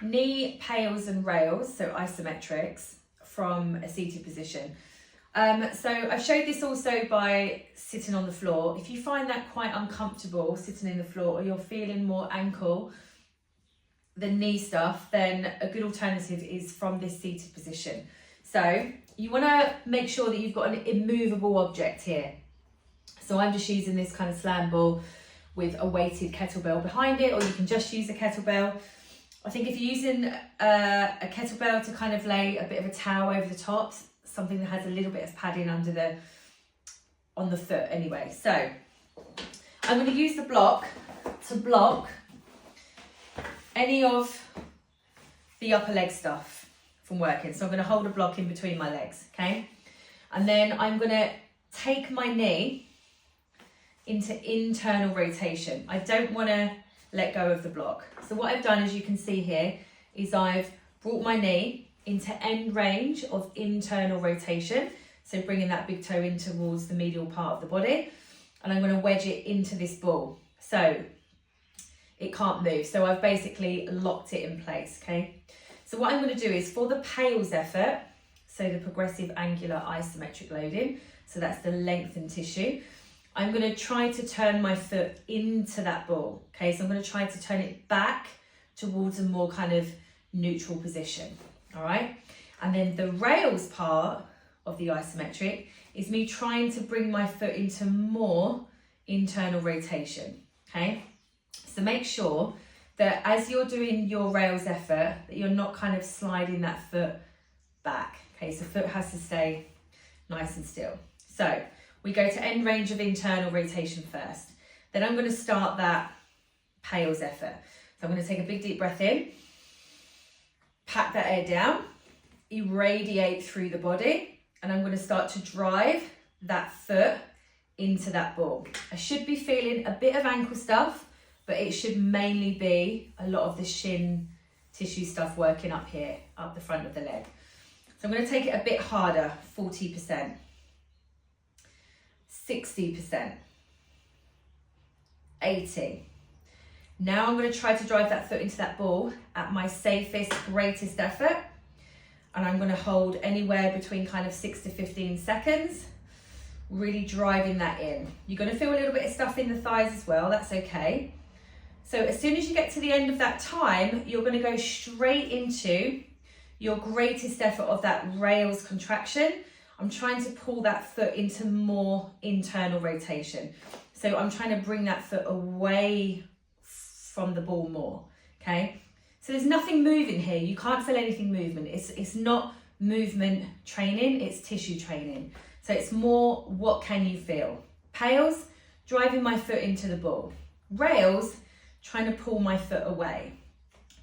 knee, pails and rails, so isometrics from a seated position. So I've showed this also by sitting on the floor. If you find that quite uncomfortable sitting in the floor, or you're feeling more ankle than knee stuff, then a good alternative is from this seated position. So you want to make sure that you've got an immovable object here. So I'm just using this kind of slam ball with a weighted kettlebell behind it, or you can just use a kettlebell. I think if you're using a kettlebell to kind of lay a bit of a towel over the top, something that has a little bit of padding on the foot anyway. So I'm going to use the block to block any of the upper leg stuff from working. So I'm going to hold a block in between my legs, okay? And then I'm going to take my knee into internal rotation. I don't want to let go of the block. So what I've done, as you can see here, is I've brought my knee into end range of internal rotation. So bringing that big toe in towards the medial part of the body. And I'm going to wedge it into this ball. So it can't move. So I've basically locked it in place, okay? So what I'm going to do is for the Pails effort, so the progressive angular isometric loading, so that's the lengthened tissue, I'm going to try to turn my foot into that ball, okay? So I'm going to try to turn it back towards a more kind of neutral position, all right? And then the rails part of the isometric is me trying to bring my foot into more internal rotation, okay? So make sure that as you're doing your rails effort, that you're not kind of sliding that foot back, okay? So foot has to stay nice and still. So we go to end range of internal rotation first. Then I'm going to start that Pails effort. So I'm going to take a big deep breath in, pack that air down, irradiate through the body, and I'm going to start to drive that foot into that ball. I should be feeling a bit of ankle stuff, but it should mainly be a lot of the shin tissue stuff working up here, up the front of the leg. So I'm going to take it a bit harder, 40%. 60%, 80%. Now I'm going to try to drive that foot into that ball at my safest, greatest effort. And I'm going to hold anywhere between kind of 6 to 15 seconds, really driving that in. You're going to feel a little bit of stuff in the thighs as well, that's okay. So as soon as you get to the end of that time, you're going to go straight into your greatest effort of that rails contraction. I'm trying to pull that foot into more internal rotation. So I'm trying to bring that foot away from the ball more, okay? So there's nothing moving here. You can't feel anything movement. It's not movement training, it's tissue training. So it's more, what can you feel? Pails, driving my foot into the ball. Rails, trying to pull my foot away.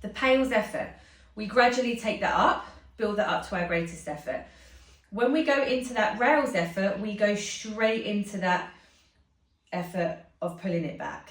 The Pails effort, we gradually take that up, build that up to our greatest effort. When we go into that rails effort, we go straight into that effort of pulling it back.